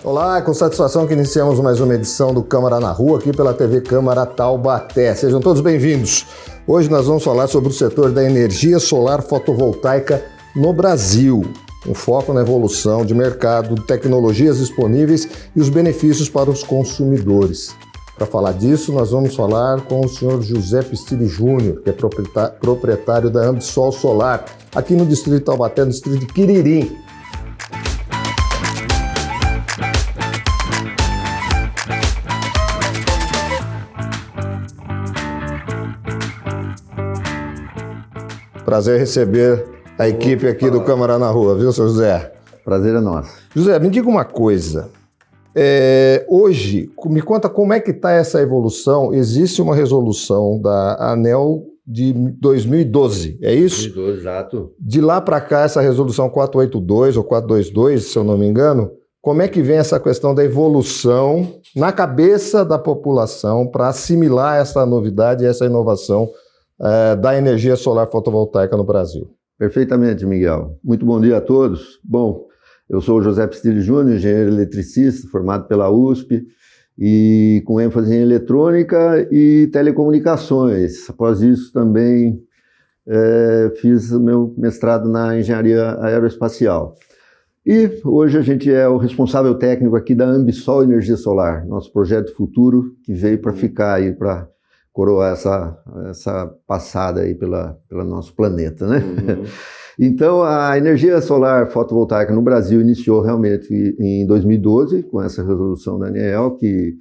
Olá, é com satisfação que iniciamos mais uma edição do Câmara na Rua, aqui pela TV Câmara Taubaté. Sejam todos bem-vindos. Hoje nós vamos falar sobre o setor da energia solar fotovoltaica no Brasil. Um foco na evolução de mercado, tecnologias disponíveis e os benefícios para os consumidores. Para falar disso, nós vamos falar com o senhor José Pistilli Júnior, que é proprietário da Ambisol Solar, aqui no distrito de Taubaté, no distrito de Quiririm. Prazer receber a equipe aqui do Câmara na Rua, viu, seu José? Prazer é nosso. José, me diga uma coisa. Hoje, me conta como é que está essa evolução. Existe uma resolução da ANEEL de 2012, é isso? 2012, exato. De lá para cá, essa resolução 482 ou 422, se eu não me engano, como é que vem essa questão da evolução na cabeça da população para assimilar essa novidade e essa inovação da energia solar fotovoltaica no Brasil? Perfeitamente, Miguel. Muito bom dia a todos. Bom, eu sou o José Pistilli Júnior, engenheiro eletricista, formado pela USP e com ênfase em eletrônica e telecomunicações. Após isso também fiz o meu mestrado na engenharia aeroespacial. E hoje a gente é o responsável técnico aqui da Ambisol Energia Solar, nosso projeto futuro que veio para ficar aí, para coroar essa passada aí pelo nosso planeta, né? Uhum. Então, a energia solar fotovoltaica no Brasil iniciou realmente em 2012, com essa resolução da ANEEL, que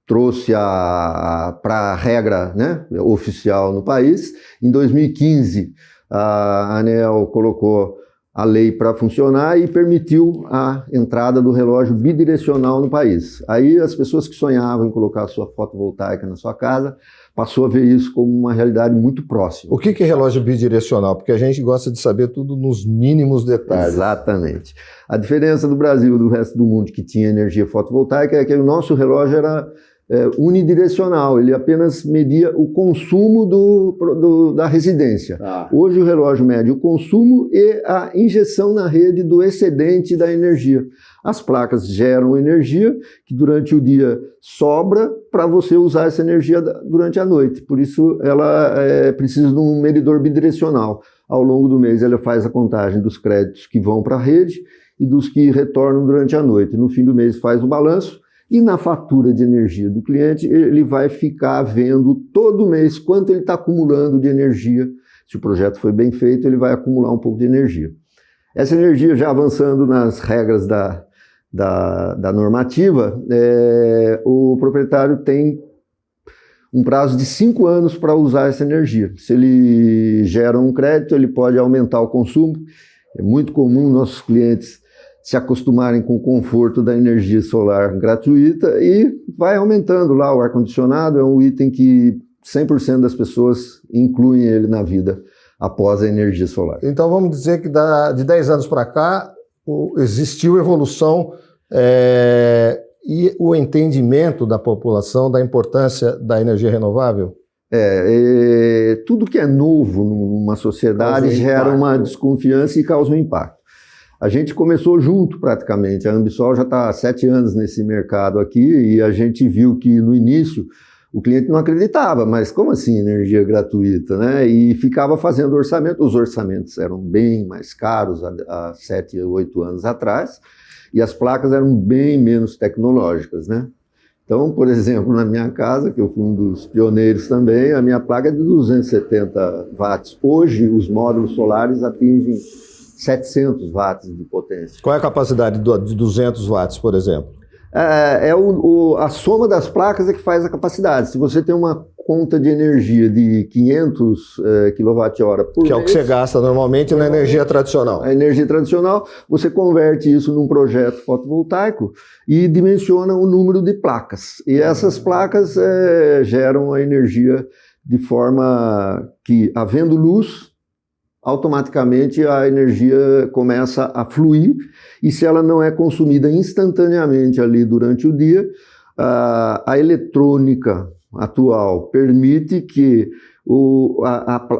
trouxe para a regra, né, oficial no país. Em 2015, a ANEEL colocou a lei para funcionar e permitiu a entrada do relógio bidirecional no país. Aí as pessoas que sonhavam em colocar a sua fotovoltaica na sua casa passou a ver isso como uma realidade muito próxima. O que é relógio bidirecional? Porque a gente gosta de saber tudo nos mínimos detalhes. Exatamente. A diferença do Brasil e do resto do mundo que tinha energia fotovoltaica é que o nosso relógio era unidirecional, ele apenas media o consumo da residência. Hoje o relógio mede o consumo e a injeção na rede do excedente da energia. As placas geram energia que durante o dia sobra para você usar essa energia durante a noite. Por isso ela precisa de um medidor bidirecional. Ao longo do mês ela faz a contagem dos créditos que vão para a rede e dos que retornam durante a noite. No fim do mês faz o balanço. E na fatura de energia do cliente, ele vai ficar vendo todo mês quanto ele está acumulando de energia. Se o projeto foi bem feito, ele vai acumular um pouco de energia. Essa energia, já avançando nas regras da normativa, o proprietário tem um prazo de 5 anos para usar essa energia. Se ele gera um crédito, ele pode aumentar o consumo. É muito comum nossos clientes se acostumarem com o conforto da energia solar gratuita e vai aumentando lá. O ar-condicionado é um item que 100% das pessoas incluem ele na vida após a energia solar. Então vamos dizer que de 10 anos para cá existiu evolução e o entendimento da população da importância da energia renovável? Tudo que é novo numa sociedade gera uma desconfiança e causa um impacto. A gente começou junto praticamente, a Ambisol já está há 7 anos nesse mercado aqui e a gente viu que no início o cliente não acreditava, mas como assim energia gratuita, né? E ficava fazendo orçamento, os orçamentos eram bem mais caros há 7 ou 8 anos atrás e as placas eram bem menos tecnológicas, né? Então, por exemplo, na minha casa, que eu fui um dos pioneiros também, a minha placa é de 270 watts. Hoje os módulos solares atingem 700 watts de potência. Qual é a capacidade de 200 watts, por exemplo? A soma das placas é que faz a capacidade. Se você tem uma conta de energia de 500 kWh por mês... Que é o que você gasta normalmente na energia tradicional. A energia tradicional, você converte isso num projeto fotovoltaico e dimensiona o número de placas. E essas placas geram a energia de forma que, havendo luz, automaticamente a energia começa a fluir e se ela não é consumida instantaneamente ali durante o dia, a eletrônica atual permite que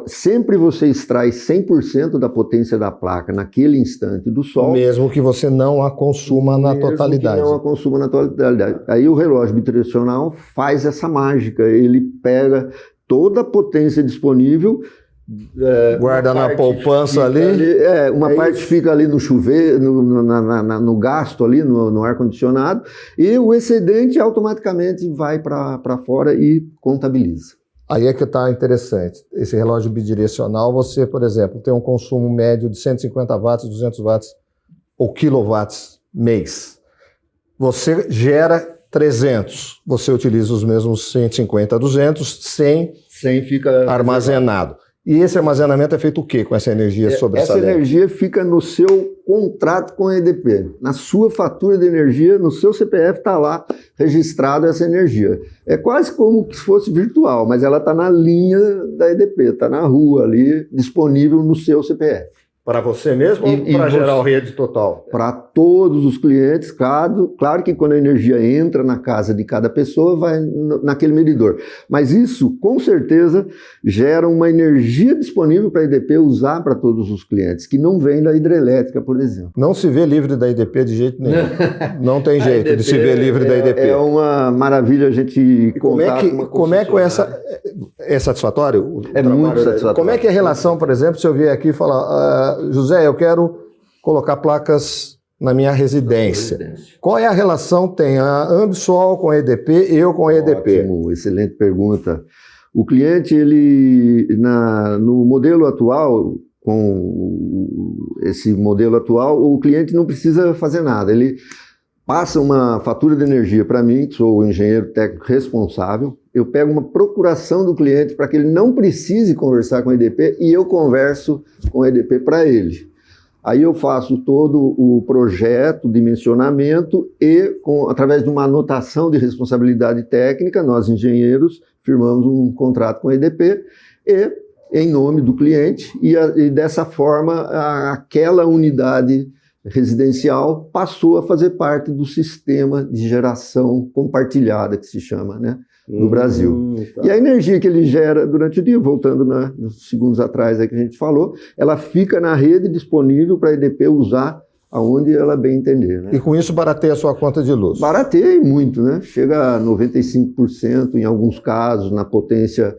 sempre você extrai 100% da potência da placa naquele instante do sol. Mesmo que você não a consuma na totalidade. Não a consuma na totalidade. Aí o relógio bidirecional faz essa mágica, ele pega toda a potência disponível, guarda na poupança ali. Uma parte fica ali no chuveiro, no gasto ali, no ar-condicionado, e o excedente automaticamente vai para fora e contabiliza. Aí é que está interessante. Esse relógio bidirecional, você, por exemplo, tem um consumo médio de 150 watts, 200 watts ou quilowatts mês. Você gera 300, você utiliza os mesmos 150, 200, 100 fica armazenado. E esse armazenamento é feito o quê com essa energia sobressalente? Essa energia fica no seu contrato com a EDP. Na sua fatura de energia, no seu CPF está lá registrado essa energia. É quase como se fosse virtual, mas ela está na linha da EDP, está na rua ali, disponível no seu CPF. Para você mesmo ou para gerar rede total? Para todos os clientes, claro que quando a energia entra na casa de cada pessoa, vai naquele medidor. Mas isso, com certeza, gera uma energia disponível para a EDP usar para todos os clientes, que não vem da hidrelétrica, por exemplo. Não se vê livre da EDP de jeito nenhum. Não tem jeito de se ver livre da EDP. É uma maravilha a gente contar com uma como é que é satisfatório? É muito satisfatório. Como é que é a relação, por exemplo, se eu vier aqui e falar... José, eu quero colocar placas na minha residência. Qual é a relação que tem a Ambisol com a EDP, eu com a EDP? Ótimo, excelente pergunta. O cliente, no modelo atual, com esse modelo atual, o cliente não precisa fazer nada. Ele passa uma fatura de energia para mim, que sou o engenheiro técnico responsável. Eu pego uma procuração do cliente para que ele não precise conversar com a EDP e eu converso com a EDP para ele. Aí eu faço todo o projeto, dimensionamento e, através de uma anotação de responsabilidade técnica, nós engenheiros firmamos um contrato com a EDP e em nome do cliente e dessa forma aquela unidade residencial passou a fazer parte do sistema de geração compartilhada, que se chama, né, no Brasil. Tá. E a energia que ele gera durante o dia, voltando nos segundos atrás aí que a gente falou, ela fica na rede disponível para a EDP usar aonde ela bem entender. Né? E com isso barateia a sua conta de luz? Barateia muito, né? Chega a 95% em alguns casos, na potência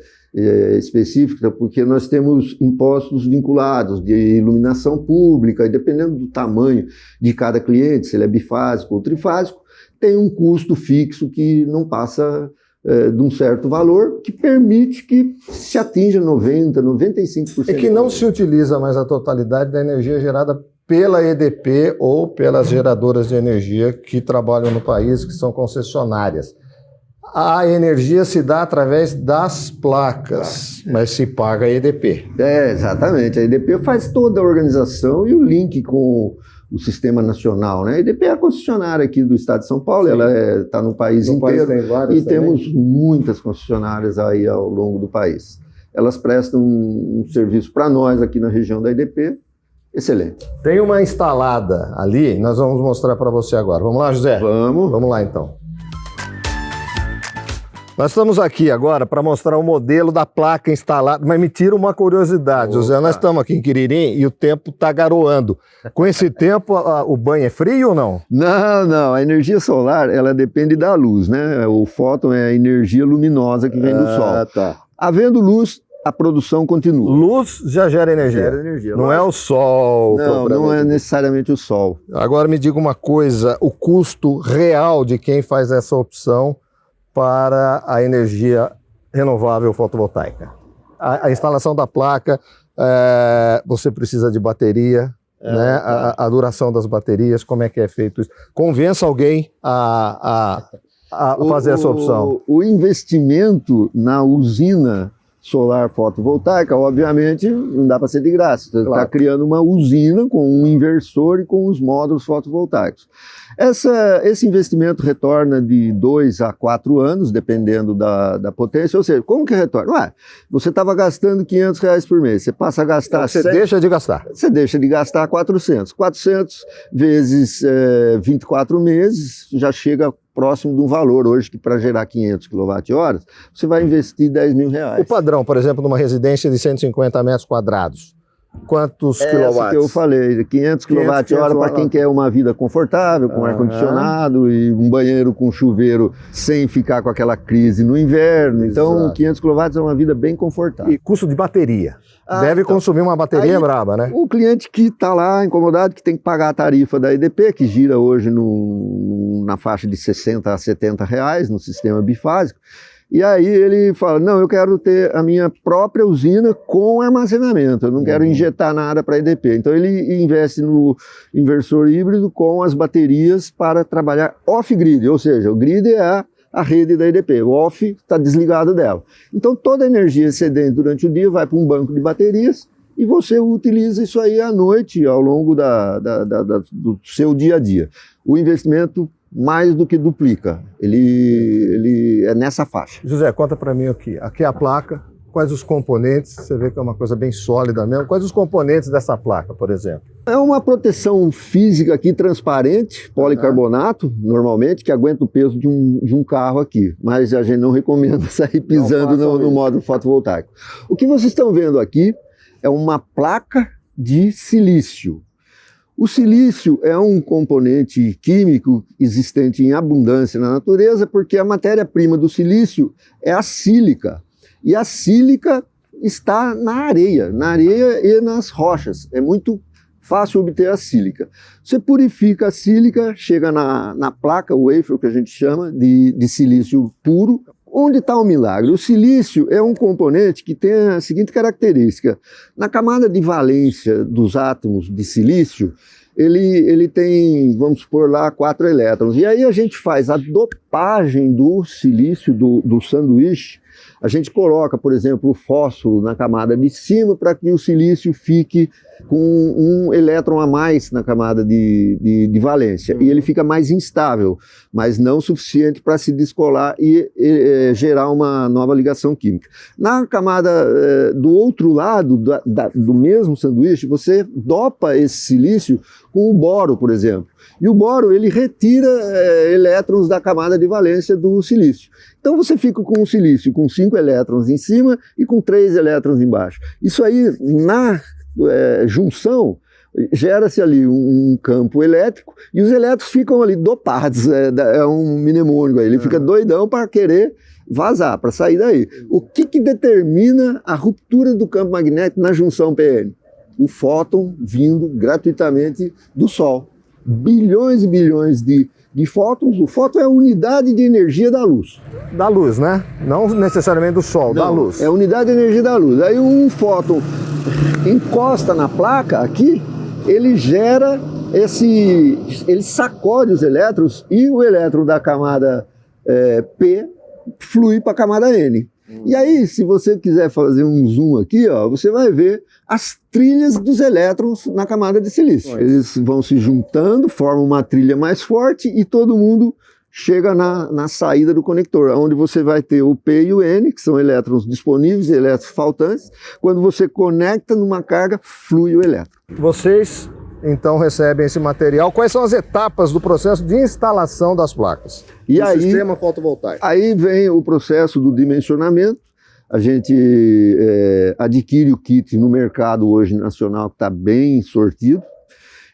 específica, porque nós temos impostos vinculados de iluminação pública, e dependendo do tamanho de cada cliente, se ele é bifásico ou trifásico, tem um custo fixo que não passa de um certo valor, que permite que se atinja 90%, 95%. É que não se utiliza mais a totalidade da energia gerada pela EDP ou pelas geradoras de energia que trabalham no país, que são concessionárias. A energia se dá através das placas, mas se paga a EDP. Exatamente. A EDP faz toda a organização e o link com o sistema nacional, né? A EDP é a concessionária aqui do estado de São Paulo, ela está no país inteiro e temos muitas concessionárias aí ao longo do país. Elas prestam um serviço para nós aqui na região da EDP, excelente. Tem uma instalada ali, nós vamos mostrar para você agora. Vamos lá, José? Vamos. Vamos lá, então. Nós estamos aqui agora para mostrar o modelo da placa instalada, mas me tira uma curiosidade, José, nós estamos aqui em Quiririm e o tempo está garoando. Com esse tempo, o banho é frio ou não? Não, a energia solar, ela depende da luz, né? O fóton é a energia luminosa que vem do sol. Tá. Havendo luz, a produção continua. Luz já gera energia. Gera energia. Não é o sol. Não é necessariamente o sol. Agora me diga uma coisa, o custo real de quem faz essa opção para a energia renovável fotovoltaica. A instalação da placa, você precisa de bateria, né? A duração das baterias, como é que é feito isso? Convença alguém a fazer essa opção. O investimento na usina solar fotovoltaica, obviamente, não dá para ser de graça. Você está criando uma usina com um inversor e com os módulos fotovoltaicos. Esse investimento retorna de 2 a 4 anos, dependendo da potência. Ou seja, como que retorna? Você estava gastando R$500 por mês, você passa a gastar... Você deixa de gastar. Você deixa de gastar 400. 400 vezes 24 meses, já chega próximo de um valor hoje que para gerar 500 kWh, você vai investir R$10.000. O padrão, por exemplo, numa residência de 150 metros quadrados, quantos quilowatts? Que eu falei, 500 kWh para quem quer uma vida confortável, com ar-condicionado e um banheiro com chuveiro sem ficar com aquela crise no inverno. Então, exato, 500 kW é uma vida bem confortável. E custo de bateria? Deve consumir uma bateria braba, né? O cliente que está lá incomodado, que tem que pagar a tarifa da EDP, que gira hoje na faixa de 60 a R$70 no sistema bifásico. E aí ele fala, não, eu quero ter a minha própria usina com armazenamento, eu não quero injetar nada para a EDP. Então ele investe no inversor híbrido com as baterias para trabalhar off-grid, ou seja, o grid é a rede da EDP, o off está desligado dela. Então toda a energia excedente durante o dia vai para um banco de baterias e você utiliza isso aí à noite, ao longo do seu dia a dia. O investimento mais do que duplica, ele é nessa faixa. José, conta para mim aqui é a placa, quais os componentes, você vê que é uma coisa bem sólida mesmo, quais os componentes dessa placa, por exemplo? É uma proteção física aqui transparente, policarbonato, normalmente, que aguenta o peso de um carro aqui, mas a gente não recomenda sair pisando no módulo fotovoltaico. O que vocês estão vendo aqui é uma placa de silício. O silício é um componente químico existente em abundância na natureza, porque a matéria-prima do silício é a sílica. E a sílica está na areia e nas rochas. É muito fácil obter a sílica. Você purifica a sílica, chega na placa, o wafer, que a gente chama de silício puro. Onde está o milagre? O silício é um componente que tem a seguinte característica. Na camada de valência dos átomos de silício, ele tem, vamos supor lá, 4 elétrons. E aí a gente faz a dopagem do silício, do sanduíche. A gente coloca, por exemplo, o fósforo na camada de cima para que o silício fique com um elétron a mais na camada de valência. E ele fica mais instável, mas não suficiente para se descolar e gerar uma nova ligação química. Na camada do outro lado do mesmo sanduíche, você dopa esse silício com o boro, por exemplo. E o boro, ele retira elétrons da camada de valência do silício. Então você fica com um silício com 5 elétrons em cima e com 3 elétrons embaixo. Isso aí, na junção, gera-se ali um campo elétrico e os elétrons ficam ali dopados. É um mnemônico aí, ele fica doidão para querer vazar, para sair daí. O que determina a ruptura do campo magnético na junção PN? O fóton vindo gratuitamente do Sol. Bilhões e bilhões de fótons. O fóton é a unidade de energia da luz. Da luz, né? Não necessariamente do Sol, da luz. É a unidade de energia da luz. Aí um fóton encosta na placa aqui, ele gera ele sacode os elétrons e o elétron da camada P flui para a camada N. E aí, se você quiser fazer um zoom aqui, ó, você vai ver as trilhas dos elétrons na camada de silício. Eles vão se juntando, formam uma trilha mais forte e todo mundo chega na saída do conector, onde você vai ter o P e o N, que são elétrons disponíveis e elétrons faltantes. Quando você conecta numa carga, flui o elétron. Vocês, então, recebem esse material. Quais são as etapas do processo de instalação das placas? E aí, sistema fotovoltaico. Aí vem o processo do dimensionamento. A gente adquire o kit no mercado hoje nacional, que está bem sortido.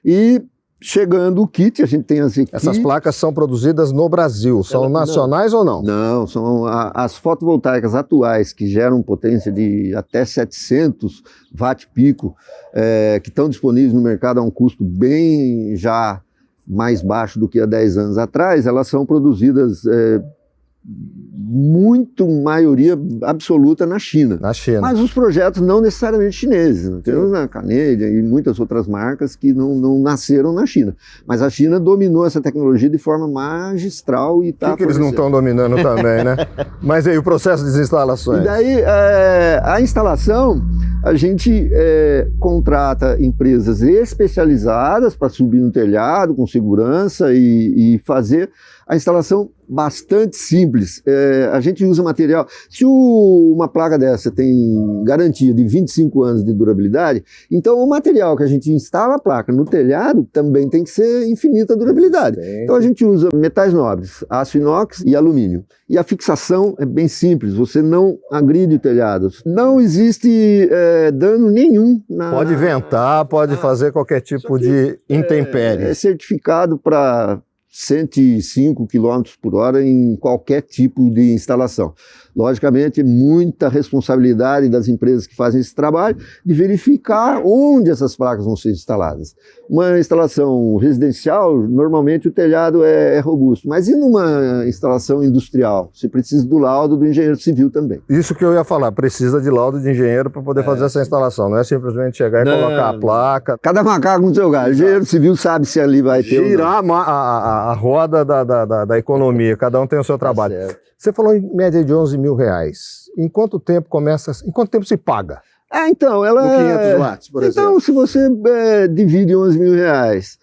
E chegando o kit, a gente tem as equipes. Essas placas são produzidas no Brasil, são nacionais ou não? Não, são as fotovoltaicas atuais, que geram potência de até 700 watt-pico, que estão disponíveis no mercado a um custo bem já mais baixo do que há 10 anos atrás. Elas são produzidas muito maioria absoluta na China. Na China. Mas os projetos não necessariamente chineses. Né? Temos a Canadian e muitas outras marcas que não nasceram na China. Mas a China dominou essa tecnologia de forma magistral e está... Por que eles não estão dominando também, né? Mas aí o processo de instalações? E daí a instalação, a gente contrata empresas especializadas para subir no telhado com segurança e fazer A instalação bastante simples. A gente usa material. Se uma placa dessa tem garantia de 25 anos de durabilidade, então o material que a gente instala a placa no telhado também tem que ser infinita durabilidade. Então a gente usa metais nobres, aço inox e alumínio. E a fixação é bem simples, você não agride o telhado. Não existe dano nenhum. Pode ventar, pode fazer qualquer tipo de intempérie. É certificado para 105 km por hora em qualquer tipo de instalação. Logicamente, muita responsabilidade das empresas que fazem esse trabalho de verificar onde essas placas vão ser instaladas. Uma instalação residencial, normalmente o telhado é robusto, mas e numa instalação industrial? Você precisa do laudo do engenheiro civil também. Isso que eu ia falar, precisa de laudo de engenheiro para poder fazer essa instalação, não é simplesmente chegar e colocar a placa. Cada macaco no seu galho. O engenheiro civil sabe se ali vai ter... Girar a roda da economia, cada um tem o seu trabalho. Você falou em média de 11 mil reais. Em quanto tempo se paga? Então, ela... Do 500 watts, por exemplo. Então, se você divide 11 mil reais,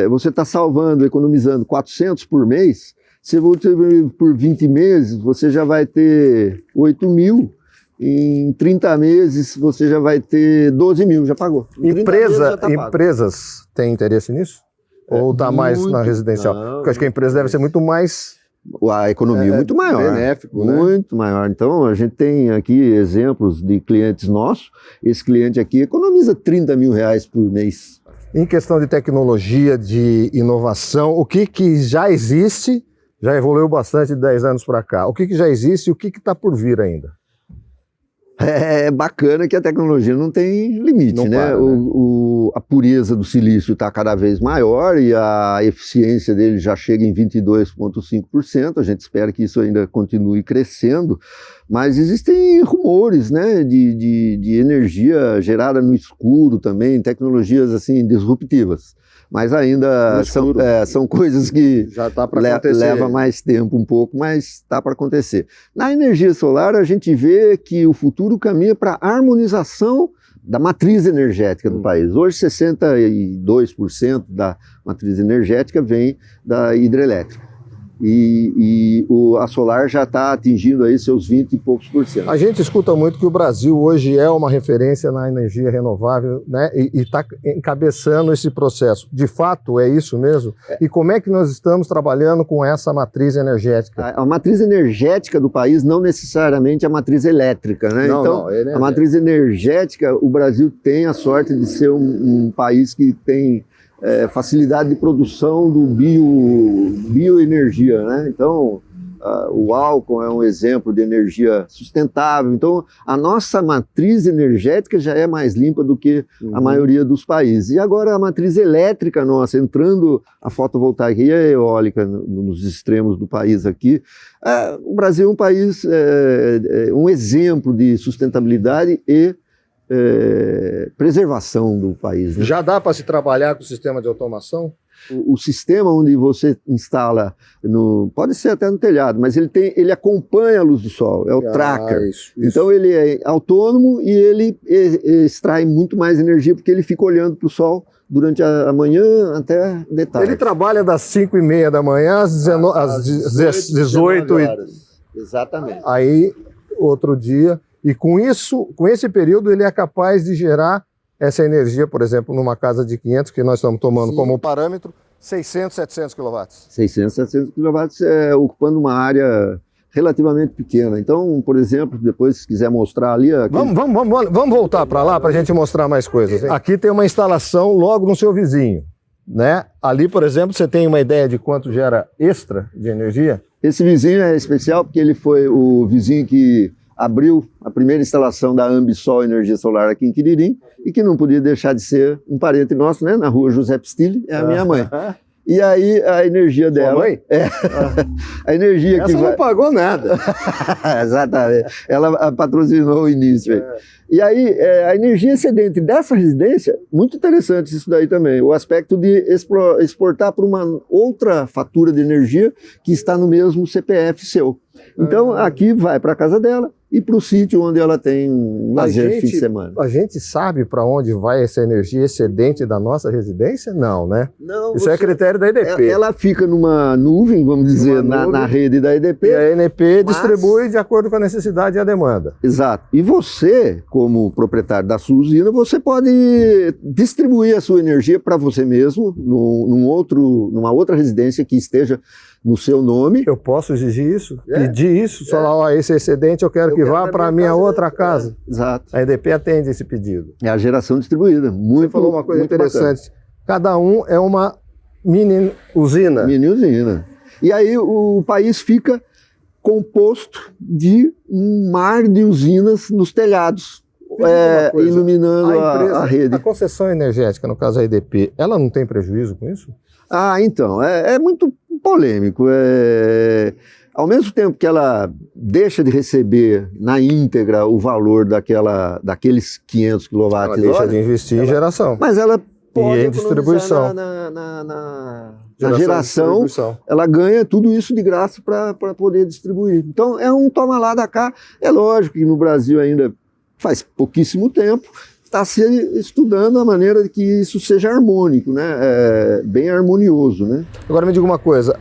você está salvando, economizando 400 por mês, se você por 20 meses, você já vai ter 8 mil. Em 30 meses, você já vai ter 12 mil, já pagou. Empresas têm interesse nisso? Ou está mais na residencial? Não, porque eu acho que a empresa deve ser muito mais... A economia é muito maior. Benéfico, muito maior. Então, a gente tem aqui exemplos de clientes nossos. Esse cliente aqui economiza 30 mil reais por mês. Em questão de tecnologia, de inovação, o que já existe, já evoluiu bastante de 10 anos para cá. O que já existe e o que está por vir ainda? É bacana que a tecnologia não tem limite, não né? para, a pureza do silício está cada vez maior e a eficiência dele já chega em 22,5%. A gente espera que isso ainda continue crescendo, mas existem rumores, né, de energia gerada no escuro também, tecnologias assim disruptivas. Mas ainda são coisas que já tá para acontecer. Leva mais tempo um pouco, mas está para acontecer. Na energia solar, a gente vê que o futuro caminha para a harmonização da matriz energética do país. Hoje, 62% da matriz energética vem da hidrelétrica. A solar já está atingindo aí seus 20 e poucos por cento. A gente escuta muito que o Brasil hoje é uma referência na energia renovável, né? E está encabeçando esse processo. De fato, é isso mesmo? E como é que nós estamos trabalhando com essa matriz energética? A matriz energética do país, não necessariamente a matriz elétrica, né? Então, a matriz energética, o Brasil tem a sorte de ser um país que tem facilidade de produção do bioenergia, né? Então, o álcool é um exemplo de energia sustentável. Então, a nossa matriz energética já é mais limpa do que a maioria dos países. E agora a matriz elétrica nossa, entrando a fotovoltaica e a eólica nos extremos do país aqui, o Brasil é um país, um exemplo de sustentabilidade e preservação do país, né? Já dá para se trabalhar com o sistema de automação? O sistema onde você instala, pode ser até no telhado, mas ele acompanha a luz do sol, é o tracker. Isso. Então ele é autônomo e ele extrai muito mais energia porque ele fica olhando para o sol durante a manhã até de tarde. Ele trabalha das 5h30 da manhã às 18 horas. Exatamente. Aí, outro dia... E com esse período, ele é capaz de gerar essa energia, por exemplo, numa casa de 500, que nós estamos tomando como parâmetro, 600, 700 kW. 600, 700 kW ocupando uma área relativamente pequena. Então, por exemplo, depois se quiser mostrar ali... Vamos voltar para lá para a gente mostrar mais coisas. Hein? Aqui tem uma instalação logo no seu vizinho, né? Ali, por exemplo, você tem uma ideia de quanto gera extra de energia? Esse vizinho é especial porque ele foi o vizinho que abriu a primeira instalação da Ambisol Energia Solar aqui em Quiririm e que não podia deixar de ser um parente nosso, né? Na rua José Pistilli, é a minha mãe. E aí a energia dela... Sua mãe? A energia Essa não pagou nada. Exatamente. Ela patrocinou o início. E aí a energia excedente dessa residência, muito interessante isso daí também, o aspecto de exportar para uma outra fatura de energia que está no mesmo CPF seu. Então aqui vai para a casa dela, e para o sítio onde ela tem um lazer de fim de semana. A gente sabe para onde vai essa energia excedente da nossa residência? Não, né? Não, isso é critério da EDP. Ela fica numa nuvem, vamos dizer, na rede da EDP. E a ENP distribui de acordo com a necessidade e a demanda. Exato. E você, como proprietário da sua usina, você pode distribuir a sua energia para você mesmo, numa outra residência que esteja no seu nome. Eu posso exigir isso? Pedir isso? Falar, ó, esse excedente eu quero que vá para a minha outra casa. Exato. A EDP atende esse pedido. É a geração distribuída. Você falou uma coisa interessante. Bacana. Cada um é uma mini usina. Mini usina. E aí o país fica composto de um mar de usinas nos telhados, iluminando a rede. A concessão energética, no caso a EDP, ela não tem prejuízo com isso? Então, é muito polêmico. Ao mesmo tempo que ela deixa de receber na íntegra o valor daqueles 500 kW, ela deixa de investir em geração. Mas ela pode em distribuição. Na geração, ela ganha tudo isso de graça para poder distribuir. Então é um toma lá da cá. É lógico que no Brasil ainda faz pouquíssimo tempo está se estudando a maneira de que isso seja harmônico, né? Bem harmonioso, né? Agora me diga uma coisa,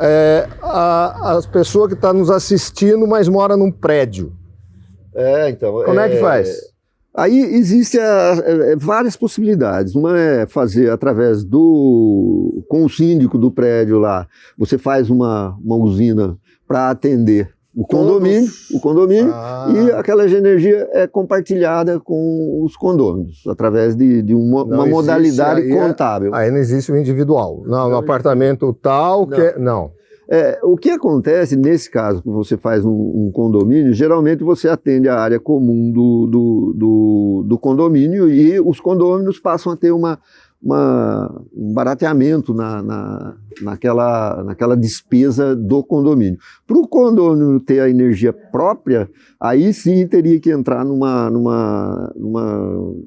a pessoa que está nos assistindo, mas mora num prédio. Então... Como é que faz? Aí existem várias possibilidades. Uma é fazer através com o síndico do prédio lá, você faz uma usina para atender o condomínio, e aquela energia é compartilhada com os condôminos, através de uma modalidade contábil. Aí não existe o individual. No apartamento tal, não. O que acontece nesse caso, que você faz um condomínio, geralmente você atende a área comum do condomínio e os condôminos passam a ter um barateamento naquela despesa do condomínio. Para o condomínio ter a energia própria, aí sim teria que entrar numa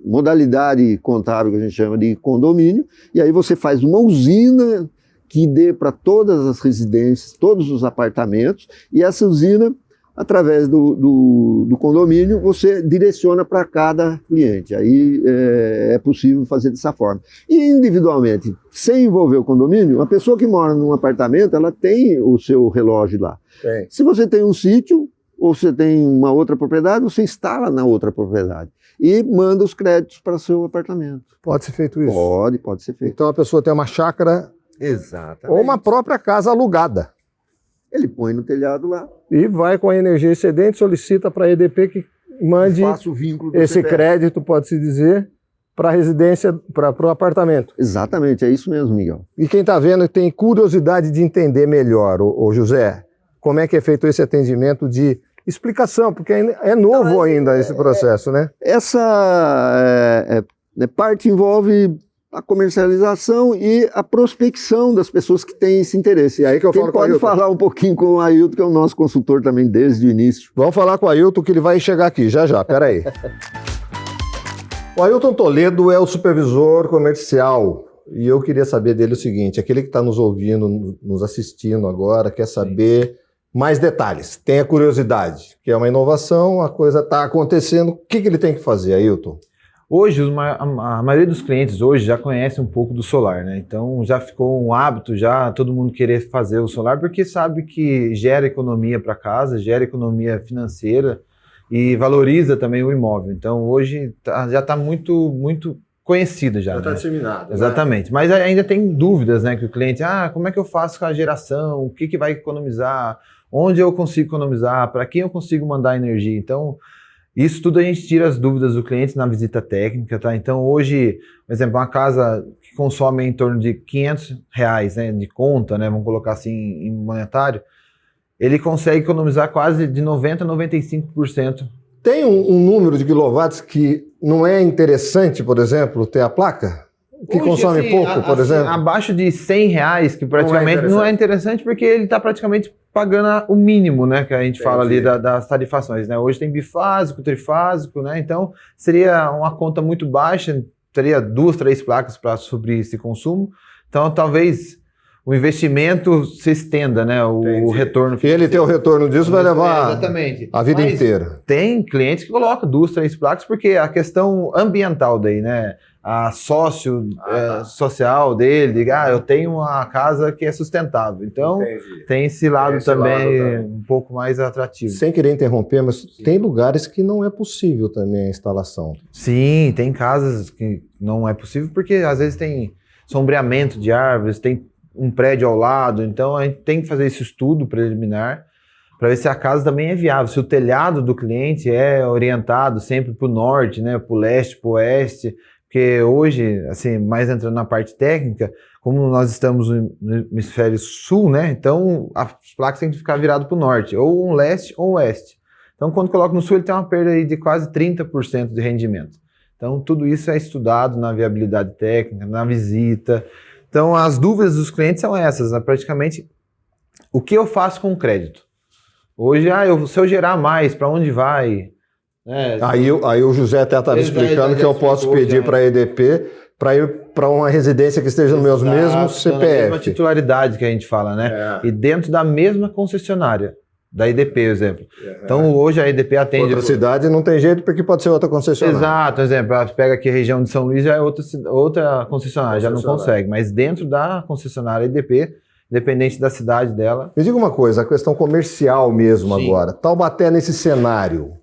modalidade contábil que a gente chama de condomínio, e aí você faz uma usina que dê para todas as residências, todos os apartamentos, e essa usina, através do condomínio, você direciona para cada cliente. Aí é possível fazer dessa forma. E individualmente, sem envolver o condomínio, a pessoa que mora num apartamento, ela tem o seu relógio lá. Se você tem um sítio, ou você tem uma outra propriedade, você instala na outra propriedade e manda os créditos para o seu apartamento. Pode ser feito isso? Pode ser feito. Então a pessoa tem uma chácara... Exatamente. Ou uma própria casa alugada. Ele põe no telhado lá. E vai com a energia excedente, solicita para a EDP que mande o vínculo esse crédito, pode-se dizer, para a residência, para o apartamento. Exatamente, é isso mesmo, Miguel. E quem está vendo tem curiosidade de entender melhor, ô José, como é que é feito esse atendimento de explicação, porque é novo ainda esse processo, né? Essa parte envolve a comercialização e a prospecção das pessoas que têm esse interesse. E aí que eu falo com o Ailton. Pode falar um pouquinho com o Ailton, que é o nosso consultor também desde o início. Vamos falar com o Ailton, que ele vai chegar aqui, já, peraí. O Ailton Toledo é o supervisor comercial, e eu queria saber dele o seguinte, aquele que está nos ouvindo, nos assistindo agora, quer saber mais detalhes, tenha curiosidade, que é uma inovação, a coisa está acontecendo, o que ele tem que fazer, Ailton? Hoje, a maioria dos clientes hoje já conhece um pouco do solar, né? Então já ficou um hábito, já todo mundo querer fazer o solar, porque sabe que gera economia para casa, gera economia financeira e valoriza também o imóvel. Então hoje já está muito conhecido já. Já está disseminado. Exatamente. Né? Mas ainda tem dúvidas, né? Que o cliente, como é que eu faço com a geração? O que vai economizar? Onde eu consigo economizar? Para quem eu consigo mandar energia? Então... isso tudo a gente tira as dúvidas do cliente na visita técnica, tá? Então hoje, por exemplo, uma casa que consome em torno de R$500, né, de conta, né, vamos colocar assim em monetário, ele consegue economizar quase de 90% a 95%. Tem um número de quilowatts que não é interessante, por exemplo, ter a placa? Que hoje, consome assim, pouco, por exemplo? Abaixo de R$100, que praticamente não é interessante porque ele está praticamente pagando o mínimo, né, que a gente fala ali das tarifações, né? Hoje tem bifásico, trifásico, né? Então seria uma conta muito baixa, teria 2, 3 placas para suprir esse consumo. Então talvez o investimento se estenda, né? O retorno. E ele ter o retorno disso vai levar exatamente. a vida Mas inteira. Tem clientes que colocam 2, 3 placas, porque a questão ambiental daí, né? A social dele, eu tenho uma casa que é sustentável. Então, tem esse lado também um pouco mais atrativo. Sem querer interromper, mas tem lugares que não é possível também a instalação. Sim, tem casas que não é possível, porque às vezes tem sombreamento de árvores, tem um prédio ao lado, então a gente tem que fazer esse estudo preliminar para ver se a casa também é viável, se o telhado do cliente é orientado sempre para o norte, né, para o leste, para o oeste, porque hoje, assim, mais entrando na parte técnica, como nós estamos no hemisfério sul, né, então as placas têm que ficar viradas para o norte, ou um leste ou um oeste. Então quando coloca no sul ele tem uma perda aí de quase 30% de rendimento. Então tudo isso é estudado na viabilidade técnica, na visita. Então, as dúvidas dos clientes são essas, né? Praticamente, o que eu faço com o crédito? Hoje, se eu gerar mais, para onde vai? Aí o José até estava explicando que eu posso pedir para a EDP para ir para uma residência que esteja nos meus mesmos CPF. Na mesma titularidade que a gente fala, né? E dentro da mesma concessionária. Da EDP, por exemplo. Então, hoje a EDP atende... Outra cidade não tem jeito, porque pode ser outra concessionária. Exato, por exemplo, pega aqui a região de São Luís, já é outra concessionária, já não consegue. Mas dentro da concessionária EDP, independente da cidade dela... Me diga uma coisa, a questão comercial mesmo. Sim. Agora. Taubaté nesse cenário,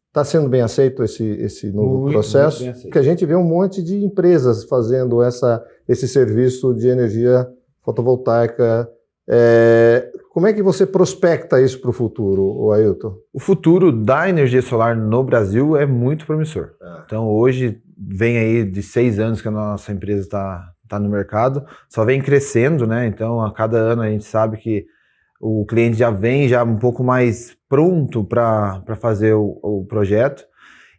está sendo bem aceito esse novo processo? Muito porque a gente vê um monte de empresas fazendo esse serviço de energia fotovoltaica. Como é que você prospecta isso para o futuro, Ailton? O futuro da energia solar no Brasil é muito promissor. Então hoje vem aí de 6 anos que a nossa empresa está no mercado, só vem crescendo, né? Então a cada ano a gente sabe que o cliente já vem um pouco mais pronto para fazer o projeto.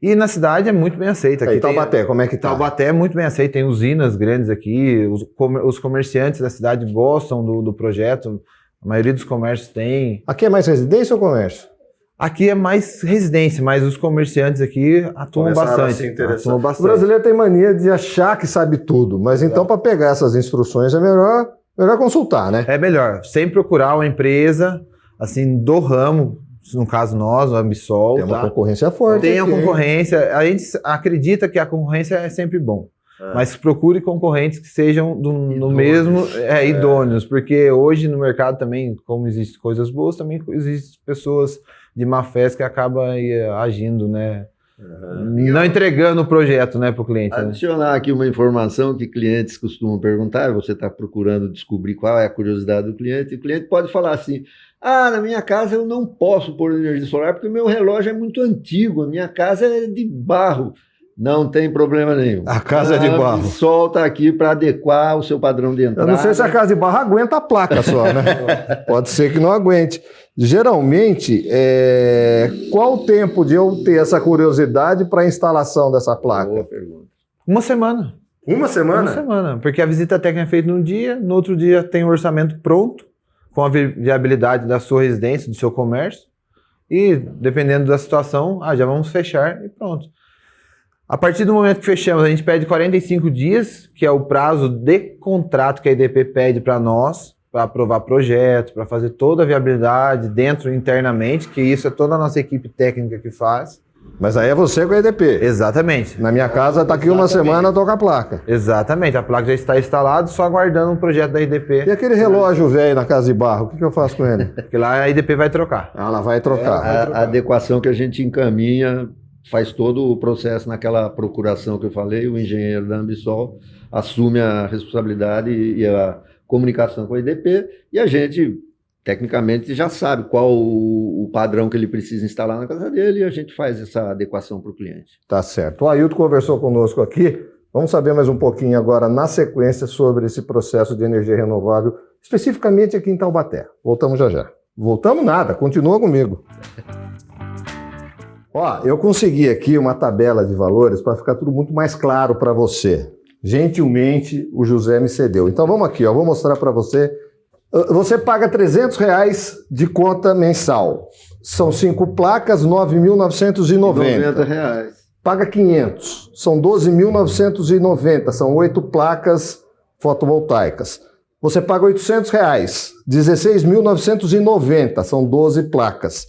E na cidade é muito bem aceito. Aqui Taubaté, como é que tá? Taubaté é muito bem aceito, tem usinas grandes aqui, os comerciantes da cidade gostam do projeto, a maioria dos comércios tem. Aqui é mais residência ou comércio? Aqui é mais residência, mas os comerciantes aqui atuam bastante. O brasileiro tem mania de achar que sabe tudo, mas então para pegar essas instruções é melhor consultar, né? É melhor, sem procurar uma empresa assim do ramo, no caso nós, o Ambisol. Tem uma concorrência forte. Tem a concorrência, a gente acredita que a concorrência é sempre bom. Mas procure concorrentes que sejam no mesmo, idôneos, porque hoje no mercado também, como existem coisas boas, também existem pessoas de má fé que acabam agindo, né? Não entregando o projeto, né, para o cliente. Adicionar aqui uma informação que clientes costumam perguntar, você está procurando descobrir qual é a curiosidade do cliente, e o cliente pode falar assim: na minha casa eu não posso pôr energia solar porque o meu relógio é muito antigo, a minha casa é de barro. Não tem problema nenhum. A casa é de barro. O sol está aqui para adequar o seu padrão de entrada. Eu não sei se a casa de barro aguenta a placa só, né? Pode ser que não aguente. Geralmente, qual o tempo de eu ter essa curiosidade para a instalação dessa placa? Boa pergunta. Uma semana. Uma semana? Uma semana, porque a visita técnica é feita num dia, no outro dia tem o orçamento pronto, com a viabilidade da sua residência, do seu comércio, e dependendo da situação, já vamos fechar e pronto. A partir do momento que fechamos, a gente pede 45 dias, que é o prazo de contrato que a EDP pede para nós, para aprovar projeto, para fazer toda a viabilidade internamente, que isso é toda a nossa equipe técnica que faz. Mas aí é você com a EDP. Exatamente. Na minha casa está aqui uma semana, toca a placa. Exatamente, a placa já está instalada, só aguardando um projeto da EDP. E aquele relógio velho na casa de barro, o que eu faço com ele? Porque lá a EDP vai trocar. Ela vai trocar. A adequação que a gente encaminha faz todo o processo naquela procuração que eu falei, o engenheiro da Ambisol assume a responsabilidade e a comunicação com a EDP, e a gente, tecnicamente, já sabe qual o padrão que ele precisa instalar na casa dele, e a gente faz essa adequação para o cliente. Tá certo. O Ailton conversou conosco aqui. Vamos saber mais um pouquinho agora, na sequência, sobre esse processo de energia renovável, especificamente aqui em Taubaté. Voltamos já já. Voltamos nada, continua comigo. Eu consegui aqui uma tabela de valores para ficar tudo muito mais claro para você. Gentilmente, o José me cedeu. Então vamos aqui, vou mostrar para você. Você paga R$300 de conta mensal. São 5 placas, R$ 9.990. Paga 500. São 12.990. São 8 placas fotovoltaicas. você paga R$800, 16.990, são 12 placas.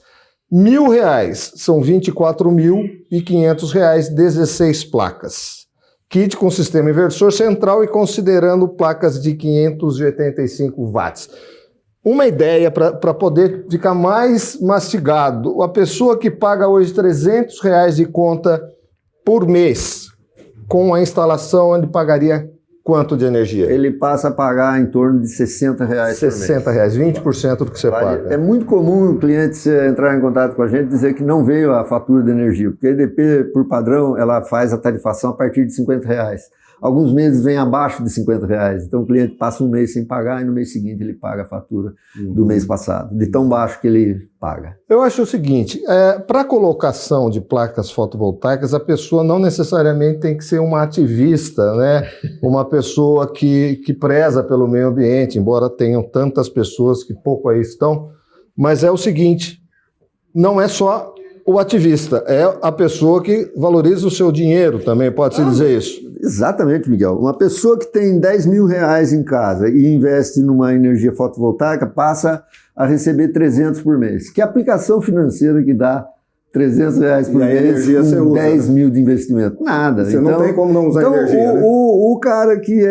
R$1.000, são R$24.500, 16 placas. Kit com sistema inversor central e considerando placas de 585 watts. Uma ideia para poder ficar mais mastigado, a pessoa que paga hoje R$300 de conta por mês, com a instalação, ele pagaria quanto de energia? Ele passa a pagar em torno de R$60 por mês. R$60, 20% do que você paga. É muito comum o cliente entrar em contato com a gente e dizer que não veio a fatura de energia, porque a EDP, por padrão, ela faz a tarifação a partir de R$50. Alguns meses vem abaixo de R$50, então o cliente passa um mês sem pagar e no mês seguinte ele paga a fatura do mês passado, de tão baixo que ele paga. Eu acho o seguinte, para a colocação de placas fotovoltaicas, a pessoa não necessariamente tem que ser uma ativista, né? Uma pessoa que preza pelo meio ambiente, embora tenham tantas pessoas que pouco aí estão, mas é o seguinte, não é só o ativista, é a pessoa que valoriza o seu dinheiro também, pode-se dizer isso? Exatamente, Miguel. Uma pessoa que tem R$10.000 em casa e investe numa energia fotovoltaica passa a receber 300 por mês. Que aplicação financeira que dá R$300 por mês com 10 mil de investimento? Nada. Você não tem como não usar energia, né? O cara que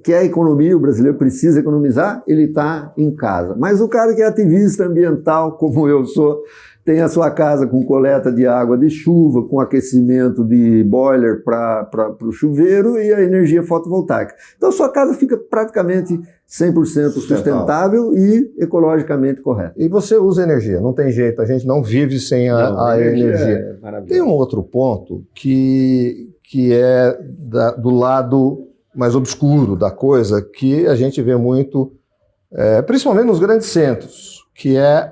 quer economia, o brasileiro precisa economizar, ele está em casa. Mas o cara que é ativista ambiental, como eu sou, tem a sua casa com coleta de água de chuva, com aquecimento de boiler para o chuveiro e a energia fotovoltaica. Então, sua casa fica praticamente 100% sustentável e ecologicamente correta. E você usa energia, não tem jeito, a gente não vive sem a energia. Tem um outro ponto que é do lado mais obscuro da coisa, que a gente vê muito, principalmente nos grandes centros, que é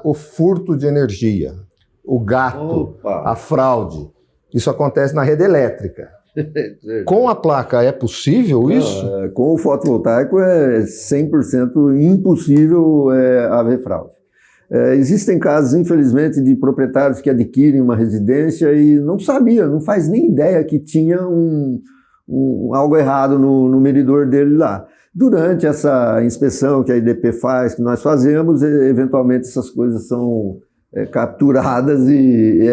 o furto de energia, o gato, a fraude. Isso acontece na rede elétrica. Com a placa é possível isso? Com o fotovoltaico é 100% impossível haver fraude. Existem casos, infelizmente, de proprietários que adquirem uma residência e não faz nem ideia que tinha algo errado no medidor dele lá. Durante essa inspeção que a EDP faz, que nós fazemos, eventualmente essas coisas são capturadas e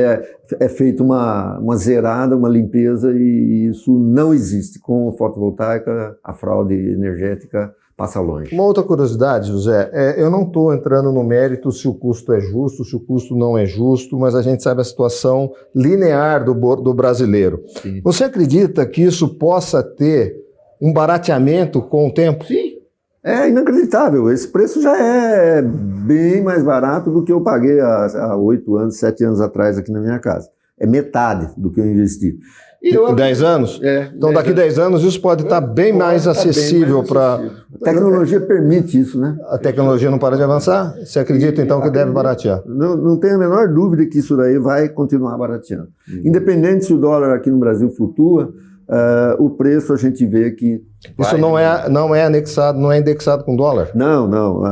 é feita uma zerada, uma limpeza, e isso não existe. Com fotovoltaica, a fraude energética passa longe. Uma outra curiosidade, José, eu não estou entrando no mérito se o custo é justo, se o custo não é justo, mas a gente sabe a situação linear do brasileiro. Sim. Você acredita que isso possa ter um barateamento com o tempo? Sim. É inacreditável. Esse preço já é bem mais barato do que eu paguei há 8 anos, 7 anos atrás aqui na minha casa. É metade do que eu investi. E 10 anos? Então daqui 10 anos isso pode estar bem mais acessível para... A tecnologia permite isso, né? A tecnologia não para de avançar? Você acredita então que deve baratear? Não tenho a menor dúvida que isso daí vai continuar barateando. Independente se o dólar aqui no Brasil flutua, o preço a gente vê que... Isso não é anexado, não é indexado com dólar? Não.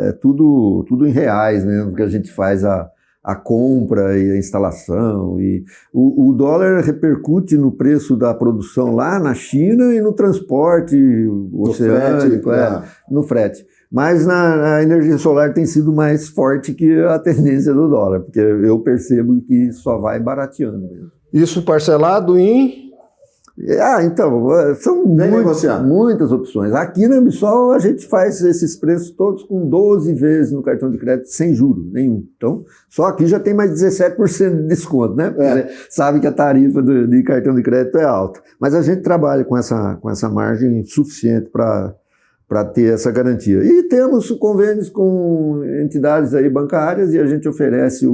É tudo em reais, né? Porque a gente faz a compra e a instalação. E o dólar repercute no preço da produção lá na China e no transporte oceânico, no frete. Mas na energia solar tem sido mais forte que a tendência do dólar, porque eu percebo que só vai barateando mesmo. Isso parcelado em... Então, são muitas opções. Aqui na Ambisol a gente faz esses preços todos com 12 vezes no cartão de crédito sem juros nenhum. Então, só aqui já tem mais 17% de desconto, né? Porque sabe que a tarifa de cartão de crédito é alta. Mas a gente trabalha com essa margem suficiente para ter essa garantia. E temos convênios com entidades aí bancárias e a gente oferece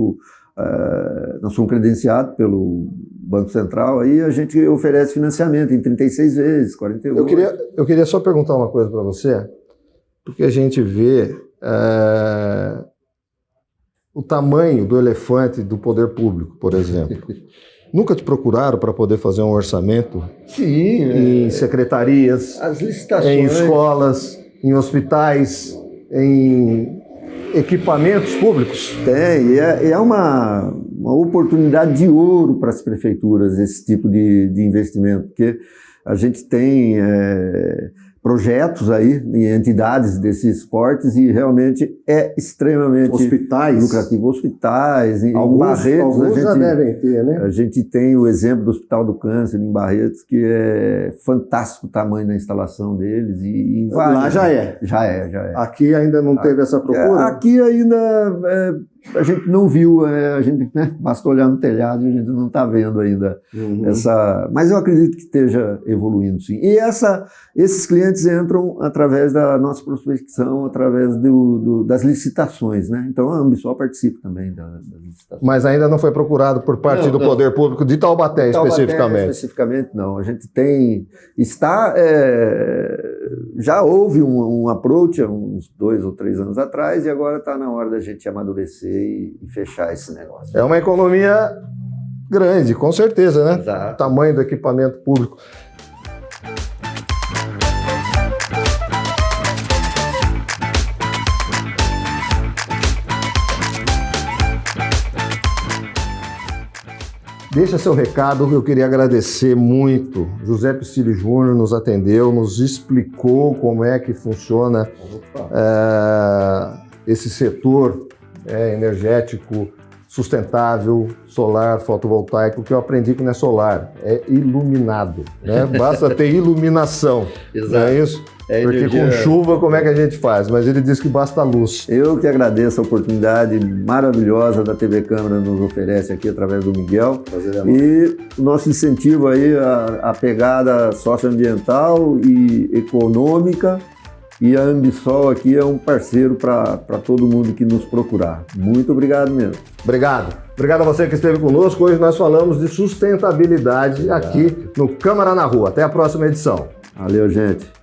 nós somos credenciados pelo Banco Central, aí a gente oferece financiamento em 36 vezes, 48. Eu queria só perguntar uma coisa para você, porque a gente vê o tamanho do elefante do poder público, por exemplo. Nunca te procuraram para poder fazer um orçamento? Sim. Em secretarias, as licitações, em escolas, em hospitais, em equipamentos públicos? Tem, é uma oportunidade de ouro para as prefeituras esse tipo de investimento, porque a gente tem projetos aí em entidades desses portes e realmente é extremamente Hospitais. lucrativo. Hospitais, em Alguns Barretos, já devem ter, né? a gente tem o exemplo do Hospital do Câncer em Barretos, que é fantástico o tamanho da instalação deles. E Lá já é. Já é. Aqui ainda não teve essa procura? Aqui ainda a gente não viu, a gente basta olhar no telhado e a gente não está vendo ainda essa. Mas eu acredito que esteja evoluindo, sim. E esses clientes entram através da nossa prospecção, através das licitações, né? Então a Ambisol participa também das licitações. Mas ainda não foi procurado por parte do Poder Público de Taubaté, especificamente? Especificamente, não. A gente já houve um approach há uns 2 ou 3 anos atrás e agora está na hora da gente amadurecer e fechar esse negócio. É uma economia grande, com certeza, né? Exato. O tamanho do equipamento público. Deixa seu recado, eu queria agradecer muito. José Piscilli Júnior nos atendeu, nos explicou como é que funciona esse setor energético, sustentável, solar, fotovoltaico. O que eu aprendi que não é solar, é iluminado, né? Basta ter iluminação, não é isso? Porque com chuva, como é que a gente faz? Mas ele disse que basta luz. Eu que agradeço a oportunidade maravilhosa da TV Câmara nos oferece aqui através do Miguel. E o nosso incentivo aí, a pegada socioambiental e econômica. E a Ambisol aqui é um parceiro para todo mundo que nos procurar. Muito obrigado mesmo. Obrigado. Obrigado a você que esteve conosco. Hoje nós falamos de sustentabilidade aqui no Câmara na Rua. Até a próxima edição. Valeu, gente.